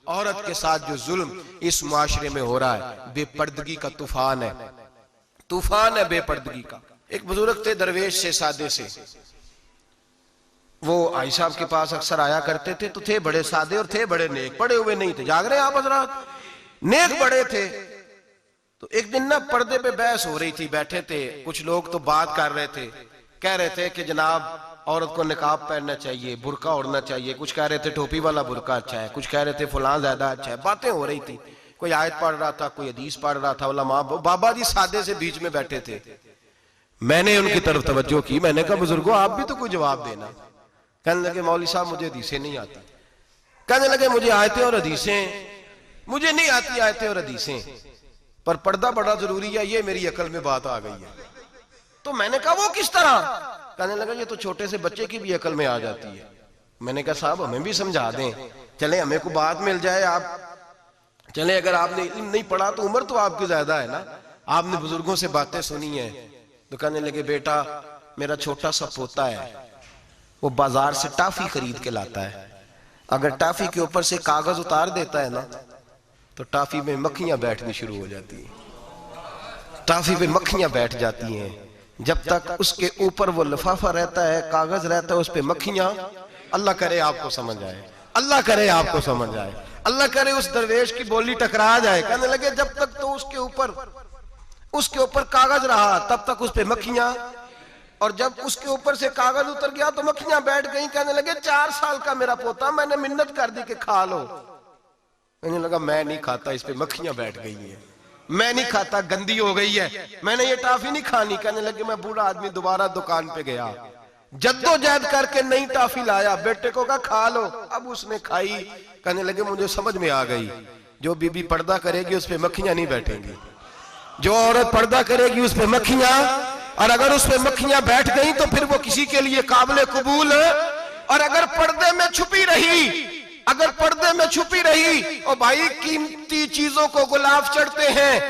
عورت کے ساتھ جو ظلم اس معاشرے میں ہو رہا ہے، بے پردگی کا طوفان ہے، طوفان ہے بے پردگی کا۔ ایک بزرگ تھے درویش سے، سادے سے، وہ آئی صاحب کے پاس اکثر آیا کرتے تھے، تو تھے بڑے سادے اور تھے بڑے نیک، پڑے ہوئے نہیں تھے، جاگ رہے ہیں آپ حضرات، نیک بڑے تھے۔ تو ایک دن نا پردے پہ بحث ہو رہی تھی، بیٹھے تھے کچھ لوگ تو بات کر رہے تھے، کہہ رہے تھے کہ جناب عورت کو نقاب پہننا چاہیے، برقع اوڑھنا چاہیے، کچھ کہہ رہے تھے ٹوپی والا برقع اچھا ہے، کچھ کہہ رہے تھے فلاں زیادہ اچھا ہے، باتیں ہو رہی تھی، کوئی آیت پڑھ رہا تھا، کوئی حدیث پڑھ رہا تھا، علماء بابا جی سادے سے بیچ میں بیٹھے تھے۔ میں نے ان کی طرف توجہ کی، میں نے کہا بزرگوں آپ بھی تو کوئی جواب دینا۔ کہنے لگے مولوی صاحب مجھے حدیثیں نہیں آتی، کہنے لگے مجھے آیتیں اور حدیثیں مجھے نہیں آتی، آیتیں اور حدیثیں، پر پردہ بڑا ضروری ہے، یہ میری عقل میں بات آ گئی ہے۔ تو میں نے کہا وہ کس طرح؟ کہنے لگا یہ تو چھوٹے سے بچے کی بھی عقل میں آ جاتی ہے۔ میں نے کہا صاحب ہمیں بھی سمجھا دیں، چلیں ہمیں کو بات مل جائے، آپ چلیں، اگر آپ نے علم نہیں پڑھا تو عمر تو آپ کی زیادہ ہے نا، آپ نے بزرگوں سے باتیں سنی ہیں۔ تو کہنے لگے بیٹا میرا چھوٹا سا پوتا ہے، وہ بازار سے ٹافی خرید کے لاتا ہے، اگر ٹافی کے اوپر سے کاغذ اتار دیتا ہے نا تو ٹافی میں مکھیاں بیٹھنی شروع ہو جاتی ہیں، ٹافی پہ مکھیاں بیٹھ جاتی ہیں، جب تک اس کے اوپر وہ لفافہ رہتا ہے، کاغذ رہتا ہے، اس پہ مکھیاں، اللہ کرے آپ کو سمجھ آئے، اللہ کرے آپ کو سمجھ آئے، اللہ کرے اس درویش کی بولی ٹکرا جائے۔ کہنے لگے جب تک تو اس کے اوپر کاغذ رہا تب تک اس پہ مکھیاں، اور جب اس کے اوپر سے کاغذ اتر گیا تو مکھیاں بیٹھ گئیں۔ کہنے لگے 4 سال کا میرا پوتا، میں نے منت کر دی کہ کھا لو، کہنے لگا میں نہیں کھاتا، اس پہ مکھیاں بیٹھ گئی ہیں، میں نہیں کھاتا، گندی ہو گئی ہے، میں نے یہ ٹافی نہیں کھانی۔ کہنے لگے میں بوڑھا آدمی دوبارہ دکان پہ گیا، جدوجہد کر کے نئی ٹافی لایا، بیٹے کو کہا کھا لو، اب اس نے کھائی۔ کہنے لگے مجھے سمجھ میں آ گئی، جو بی بی پردہ کرے گی اس پہ مکھیاں نہیں بیٹھیں گی، جو عورت پردہ کرے گی اس پہ مکھیاں، اور اگر اس پہ مکھیاں بیٹھ گئیں تو پھر وہ کسی کے لیے قابل قبول ہے۔ اور اگر پردے میں چھپی رہی، اور بھائی قیمتی چیزوں کو غلاف چڑھتے ہیں،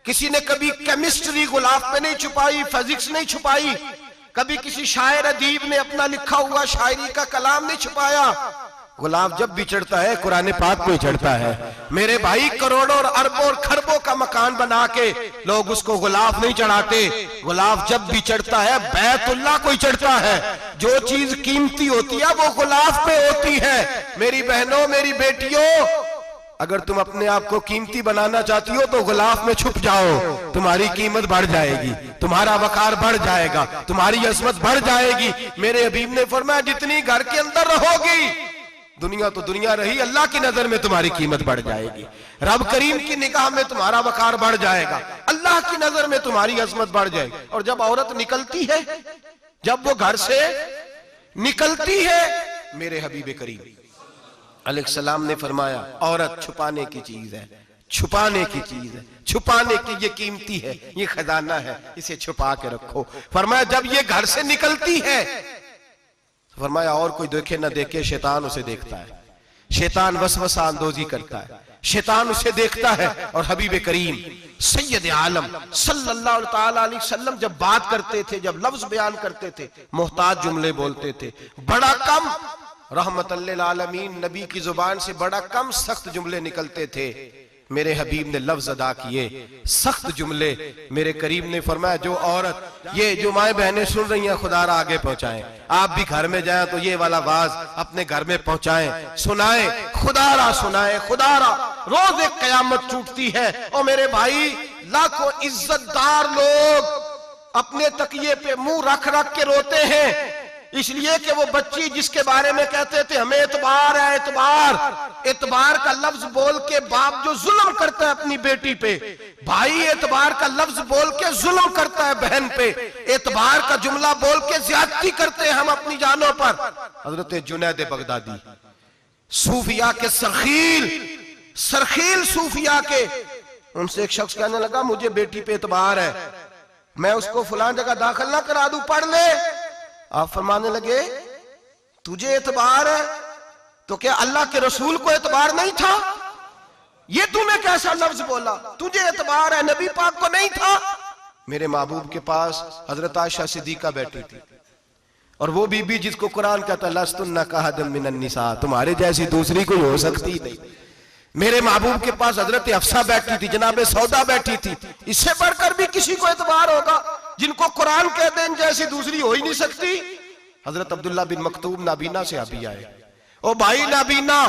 کسی نے کبھی کیمسٹری غلاف پہ نہیں چھپائی، فزکس نہیں چھپائی، کبھی کسی شاعر ادیب نے اپنا لکھا ہوا شاعری کا کلام نہیں چھپایا، غلاف جب بھی چڑھتا ہے قرآن پاک میں چڑھتا ہے۔ میرے بھائی کروڑوں اور اربوں اور خربوں کا مکان بنا کے لوگ اس کو غلاف نہیں چڑھاتے، غلاف جب بھی چڑھتا ہے بیت اللہ کو ہی چڑھتا ہے۔ جو چیز قیمتی ہوتی ہے وہ غلاف پہ ہوتی ہے۔ میری بہنوں، میری بیٹیوں، اگر تم اپنے آپ کو قیمتی بنانا چاہتی ہو تو غلاف میں چھپ جاؤ، تمہاری قیمت بڑھ جائے گی، تمہارا وقار بڑھ جائے گا، تمہاری عظمت بڑھ جائے گی۔ میرے حبیب نے فرمایا جتنی گھر کے اندر رہو گی، دنیا تو دنیا رہی، اللہ کی نظر میں تمہاری قیمت بڑھ جائے گی، رب کریم کی نگاہ میں تمہارا وقار بڑھ جائے گا، اللہ کی نظر میں تمہاری عظمت بڑھ جائے گی۔ اور جب عورت نکلتی ہے، جب وہ گھر سے نکلتی ہے، میرے حبیب کریم علیہ السلام نے فرمایا عورت چھپانے کی چیز ہے، چھپانے کی چیز ہے، چھپانے کی، یہ قیمتی ہے، یہ خزانہ ہے، اسے چھپا کے رکھو۔ فرمایا جب یہ گھر سے نکلتی ہے، فرمایا اور کوئی دیکھے نہ دیکھے، شیطان اسے دیکھتا ہے، شیطان وسوسہ اندوزی کرتا ہے، شیطان اسے دیکھتا ہے۔ اور حبیب کریم سید عالم صلی اللہ تعالیٰ علیہ وسلم جب بات کرتے تھے، جب لفظ بیان کرتے تھے، محتاج جملے بولتے تھے، بڑا کم، رحمت للعالمین نبی کی زبان سے بڑا کم سخت جملے نکلتے تھے۔ میرے حبیب نے لفظ ادا کیے، سخت جملے۔ میرے کریم نے فرمایا جو عورت، یہ جو مائیں بہنیں سن رہی ہیں خدا را آگے پہنچائیں، آپ بھی گھر میں جائیں تو یہ والا واز اپنے گھر میں پہنچائیں، سنائیں، خدا را سنائیں، خدا را۔ روز ایک قیامت ٹوٹتی ہے، اور میرے بھائی لاکھوں عزت دار لوگ اپنے تکیے پہ منہ رکھ رکھ کے روتے ہیں، اس لیے کہ وہ بچی جس کے بارے میں کہتے تھے ہمیں اعتبار ہے، اعتبار کا لفظ بول کے باپ جو ظلم کرتا ہے اپنی بیٹی پہ، بھائی اعتبار کا لفظ بول کے ظلم کرتا ہے بہن پہ، اعتبار کا جملہ بول کے زیادتی کرتے ہیں ہم اپنی جانوں پر۔ حضرت جنید بغدادی، صوفیاء کے سرخیل صوفیاء کے، ان سے ایک شخص کہنے لگا مجھے بیٹی پہ اعتبار ہے، میں اس کو فلاں جگہ داخل نہ کرا دوں، پڑھ لے۔ آپ فرمانے لگے تجھے اعتبار ہے تو کیا اللہ کے رسول کو اعتبار نہیں تھا؟ یہ تم نے کیسا لفظ بولا؟ تجھے اعتبار ہے، نبی پاک کو نہیں تھا؟ میرے محبوب کے پاس حضرت عائشہ صدیقہ بیٹھی تھی، اور وہ بی بی جس کو قرآن کہتا لستن کاہدم من النساء، تمہارے جیسی دوسری کوئی ہو سکتی نہیں۔ میرے محبوب کے پاس حضرت حفصہ بیٹھی تھی، جناب سودا بیٹھی تھی، اس سے بڑھ کر بھی کسی کو اعتبار ہوگا؟ جن کو قرآن کہتے ہیں ان جیسی دوسری ہو ہی نہیں سکتی۔ حضرت عبداللہ بن مکتوم نابینا سے ابھی آئے، او بھائی نابینا،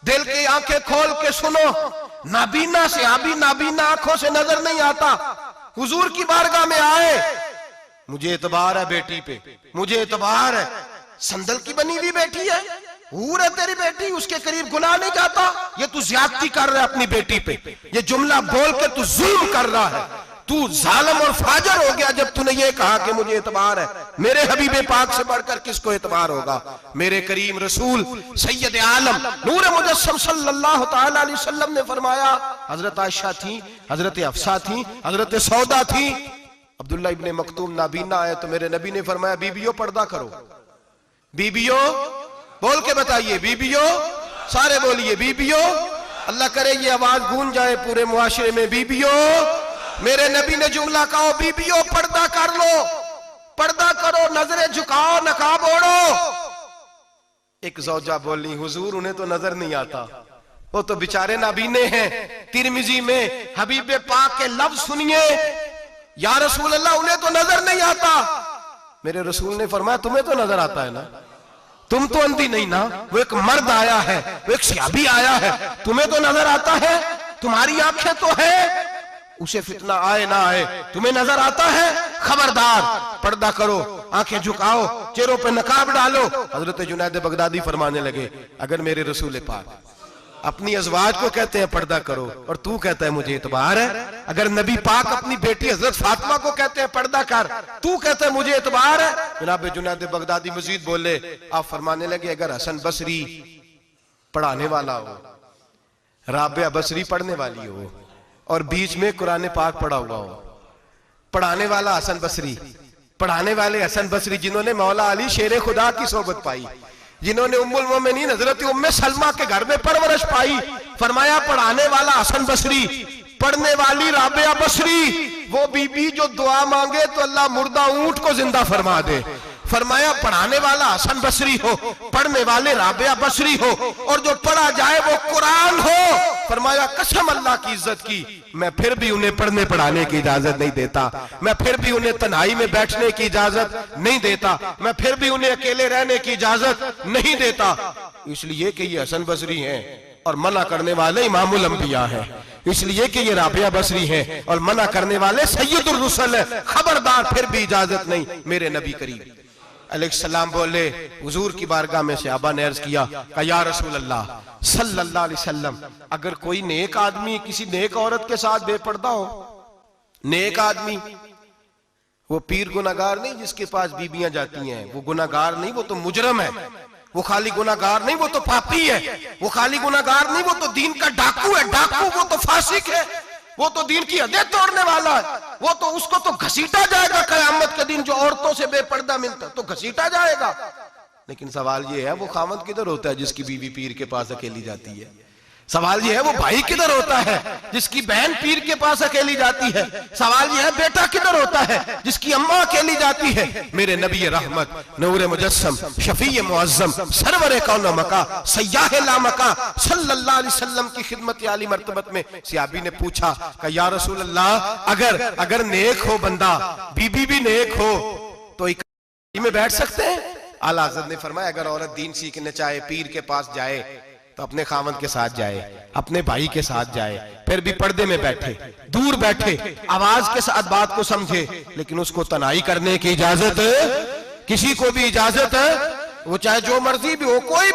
دل کی آنکھیں کھول کے سنو، نابینا سے ابھی نابینا آنکھوں سے نظر نہیں آتا، حضور کی بارگاہ میں آئے، مجھے اعتبار ہے بیٹی پہ، مجھے اعتبار ہے، سندل کی بنی ہوئی بیٹی ہے، حور ہے تیری بیٹی، اس کے قریب گناہ نہیں جاتا، یہ تو زیادتی کر رہا ہے اپنی بیٹی پہ، یہ جملہ بول کے تو ظلم کر رہا ہے، تو ظالم اور فاجر ہو گیا جب تو نے یہ کہا کہ مجھے اعتبار ہے۔ میرے حبیب پاک سے بڑھ کر کس کو اعتبار ہوگا؟ میرے کریم رسول سید عالم نور مجسم صلی اللہ تعالی علیہ وسلم نے فرمایا، حضرت عائشہ تھی، حضرت حفصہ تھی، حضرت سودا تھی، عبداللہ ابن مکتوم نابینا آئے تو میرے نبی نے فرمایا بیبیوں پردہ کرو، بیبیوں بول کے بتائیے، بیبیوں سارے بولیے، بیبیوں، اللہ کرے یہ آواز گونج جائے پورے معاشرے میں، بیبیوں، میرے نبی نے جملہ کہا بیبیوں پردہ کر لو، پردہ کرو، نظریں جھکاؤ، نقاب اوڑو۔ ایک زوجہ بولی حضور انہیں تو نظر نہیں آتا، وہ تو بیچارے نابینے ہیں۔ ترمذی میں حبیب پاک کے لفظ سنیے، یا رسول اللہ انہیں تو نظر نہیں آتا۔ میرے رسول نے فرمایا تمہیں تو نظر آتا ہے نا، تم تو اندھی نہیں نا، وہ ایک مرد آیا ہے، وہ ایک صحابی آیا ہے، تمہیں تو نظر آتا ہے، تمہاری آنکھیں تو ہے، اسے فتنہ آئے نہ آئے تمہیں نظر آتا ہے، خبردار پردہ کرو، آنکھیں جھکاؤ، چہروں پہ نقاب ڈالو۔ حضرت جنید بغدادی فرمانے لگے اگر میرے رسول پاک اپنی ازواج کو کہتے ہیں پردہ کرو اور تو کہتا ہے مجھے اعتبار ہے، اگر نبی پاک اپنی بیٹی حضرت فاطمہ کو کہتے ہیں پردہ کر، تو کہتا ہے مجھے اعتبار ہے، جناب جنید بغدادی مزید بولے، آپ فرمانے لگے اگر حسن بصری پڑھانے والا ہو، رابعہ بصری پڑھنے والی ہو، اور بیچ میں قرآن پاک پڑھا ہوا ہو، پڑھانے والا حسن بصری، پڑھانے والے حسن بصری جنہوں نے مولا علی شیر خدا کی صحبت پائی، جنہوں نے ام المومنین حضرت ام سلمہ کے گھر میں پرورش پائی، فرمایا پڑھانے والا حسن بصری، پڑھنے والی رابعہ بصری، وہ بی بی جو دعا مانگے تو اللہ مردہ اونٹ کو زندہ فرما دے۔ فرمایا پڑھانے والا حسن بصری ہو، پڑھنے والے رابعہ بصری ہو، اور جو پڑھا جائے وہ قرآن ہو۔ فرمایا قسم اللہ کی عزت کی، میں پھر بھی انہیں پڑھنے پڑھانے کی اجازت نہیں دیتا، میں پھر بھی انہیں تنہائی میں بیٹھنے کی اجازت نہیں دیتا، میں پھر بھی انہیں اکیلے رہنے کی اجازت نہیں دیتا، اس لیے کہ یہ حسن بصری ہیں اور منع کرنے والے امام الانبیاء ہیں، اس لیے کہ یہ رابعہ بصری ہیں اور منع کرنے والے سید الرسل ہیں، خبردار پھر بھی اجازت نہیں۔ میرے نبی کریم علیہ السلام بولے، حضور کی بارگاہ میں صحابہ نے عرض کیا کہ یا رسول اللہ صلی اللہ علیہ وسلم، اگر کوئی نیک آدمی کسی نیک عورت کے ساتھ بے پردہ ہو، نیک آدمی، وہ پیر گناہگار نہیں جس کے پاس بیویاں جاتی ہیں، وہ گناہگار نہیں، وہ تو مجرم ہے، وہ خالی گناہگار نہیں، وہ تو پاپی ہے، وہ خالی گناہگار نہیں، وہ تو دین کا ڈاکو ہے، ڈاکو، وہ تو فاسق ہے، وہ تو دین کی حدیں توڑنے والا ہے، وہ تو اس کو تو گھسیٹا جائے گا قیامت کے دن، جو عورتوں سے بے پردہ ملتا تو گھسیٹا جائے گا۔ لیکن سوال یہ ہے وہ خاوند کدھر ہوتا ہے جس کی بیوی پیر کے پاس اکیلی جاتی ہے؟ سوال یہ ہے وہ بھائی کدھر ہوتا ہے جس کی بہن پیر کے پاس اکیلی جاتی ہے؟ سوال یہ ہے بیٹا کدھر ہوتا ہے جس کی اماں اکیلی جاتی ہے؟ میرے نبی رحمت نور مجسم شفیع معظم سرور کون مکہ سیاح لامکہ صلی اللہ علیہ وسلم کی خدمت عالی مرتبت میں صحابی نے پوچھا کہ یا رسول اللہ اگر نیک ہو بندہ، بی بی بھی نیک ہو تو اکیلی میں بیٹھ سکتے ہیں؟ اعلیٰ حضرت نے فرمایا اگر عورت دین سیکھنے چاہے پیر کے پاس جائے تو اپنے خاوند کے ساتھ جائے، اپنے بھائی کے ساتھ جائے، پھر بھی پردے میں بیٹھے، دور بیٹھے، آواز کے ساتھ بات کو سمجھے، لیکن اس کو تنہائی کرنے کی اجازت کسی کو بھی اجازت ہے، وہ چاہے جو مرضی بھی ہو، کوئی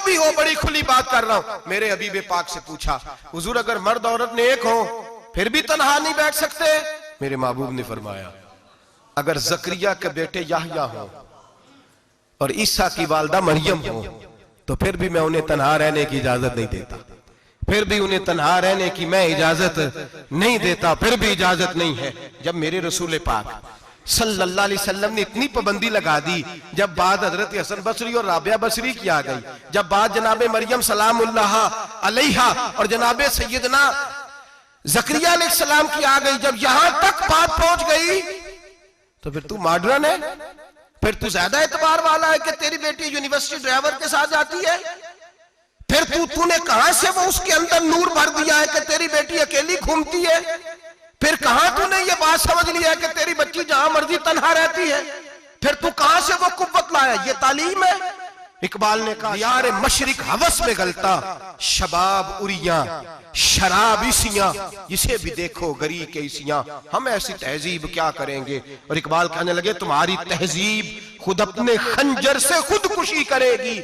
بھی ہو، بڑی کھلی بات کر رہا ہوں۔ میرے حبیب پاک سے پوچھا حضور اگر مرد عورت نیک ہو پھر بھی تنہا نہیں بیٹھ سکتے؟ میرے محبوب نے فرمایا اگر زکریا کے بیٹے یحییٰ ہوں اور عیسیٰ کی والدہ مریم ہو تو پھر بھی میں انہیں تنہا رہنے کی اجازت نہیں دیتا، پھر بھی انہیں تنہا رہنے کی میں اجازت نہیں دیتا، پھر بھی اجازت نہیں ہے۔ جب میرے رسول پاک صلی اللہ علیہ وسلم نے اتنی پابندی لگا دی، جب بات حضرت حسن بصری اور رابعہ بصری کی آ گئی، جب بات جناب مریم سلام اللہ علیہا اور جناب سیدنا زکریا علیہ السلام کی آ گئی، جب یہاں تک بات پہنچ گئی تو پھر تو ماڈرن ہے، پھر تو زیادہ اعتبار والا ہے کہ تیری بیٹی یونیورسٹی ڈرائیور کے ساتھ جاتی ہے. پھر تو نے کہاں سے وہ اس کے اندر نور بھر دیا ہے کہ تیری بیٹی اکیلی گھومتی ہے؟ پھر کہاں تو نے یہ بات سمجھ لیا ہے کہ تیری بچی جہاں مرضی تنہا رہتی ہے؟ پھر تو کہاں سے وہ قوت لایا؟ یہ تعلیم ہے. اقبال نے کہا یار مشرق ہوس میں گلتا شباب اریاں شراب اسیاں اسے بھی دیکھو گری کے اسیاں. ہم ایسی تہذیب کیا کریں گے؟ اور اقبال کہنے لگے تمہاری تہذیب خود اپنے خنجر سے خودکشی کرے گی،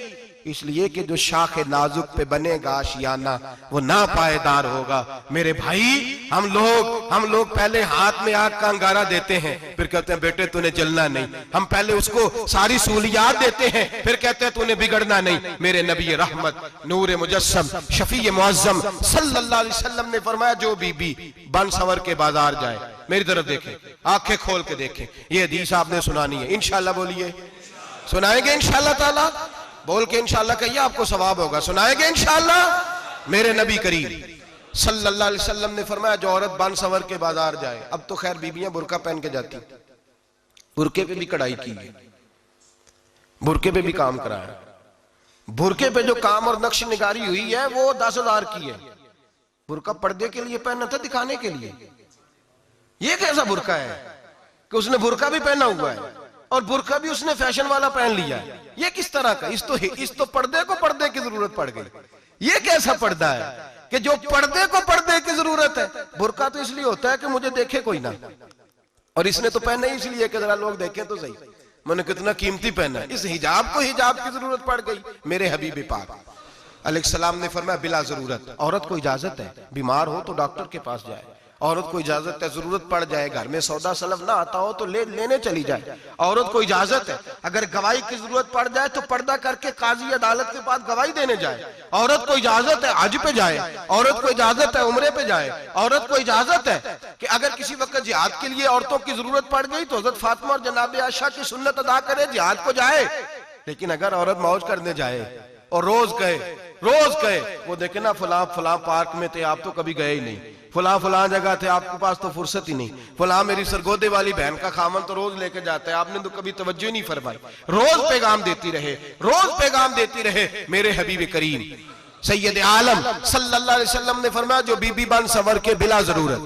اس لیے کہ جو شاخ نازک پہ بنے گا آشیانہ وہ ناپائیدار ہوگا. میرے بھائی ہم لوگ پہلے ہاتھ میں آگ کا انگارہ دیتے ہیں، پھر کہتے ہیں بیٹے تو نے جلنا نہیں. ہم پہلے اس کو ساری سہولیات دیتے ہیں، پھر کہتے ہیں تو نے بگڑنا نہیں. میرے نبی رحمت نور مجسم شفیع معظم صلی اللہ علیہ وسلم نے فرمایا جو بی بی بن سور کے بازار جائے، میری طرف دیکھیں، آنکھیں کھول کے دیکھیں. یہ حدیث آپ نے سنانی ہے، انشاءاللہ بولیے. سنائیں گے انشاءاللہ تعالی؟ بول کے انشاءاللہ کہیے، آپ کو ثواب ہوگا. سنائیں گے انشاءاللہ؟ میرے نبی کریم صلی اللہ علیہ وسلم نے فرمایا جو عورت بن سور کے بازار جائے، اب تو خیر بیویاں برقع پہن کے جاتی، برقعے پہ بھی کڑھائی کی ہے، برقعے پہ بھی کام کرا ہے. برقعے پہ جو کام اور نقش نگاری ہوئی ہے وہ 10,000 کی ہے. برقع پردے کے لیے پہنا تھا، دکھانے کے لیے. یہ کیسا برقع ہے کہ اس نے برقع بھی پہنا ہوا ہے اور برقع بھی اس نے فیشن والا پہن لیا ہے؟ یہ کس طرح کا؟ اس تو پردے کو پردے کی ضرورت پڑ گئی. یہ کیسا پردہ ہے کہ جو پردے کو پردے کی ضرورت ہے؟ برقع تو اس لیے ہوتا ہے کہ مجھے دیکھے کوئی نہ، اور اس نے تو پہنا ہی اس لیے کہ ذرا لوگ دیکھیں تو صحیح میں نے کتنا قیمتی پہنا ہے. اس حجاب کو حجاب کی ضرورت پڑ گئی. میرے حبیب پاک علیہ السلام نے فرمایا بلا ضرورت. عورت کو اجازت ہے بیمار ہو تو ڈاکٹر کے پاس جائے، عورت کو اجازت ہے ضرورت پڑ جائے گھر میں سودا سلف نہ آتا ہو تو لینے چلی جائے، عورت کو اجازت ہے اگر گواہی کی ضرورت پڑ جائے تو پردہ کر کے قاضی عدالت کے پاس گواہی دینے جائے، عورت کو اجازت ہے حج پہ جائے، عورت کو اجازت ہے عمرے پہ جائے، عورت کو اجازت ہے کہ اگر کسی وقت جہاد کے لیے عورتوں کی ضرورت پڑ گئی تو حضرت فاطمہ اور جناب عائشہ کی سنت ادا کرے جہاد کو جائے. لیکن اگر عورت موج کرنے جائے اور روز کہے وہ دیکھیں نا فلاں پارک میں تھے آپ تو کبھی گئے ہی نہیں، فلاں جگہ تھے آپ کے پاس تو فرصت ہی نہیں، فلاں میری سرگودے والی بہن کا خامن تو روز لے کے جاتا ہے آپ نے تو کبھی توجہ نہیں فرمائی. روز پیغام دیتی رہے. میرے حبیب کریم سید عالم صلی اللہ علیہ وسلم نے فرمایا جو بی بی بن سور کے بلا ضرورت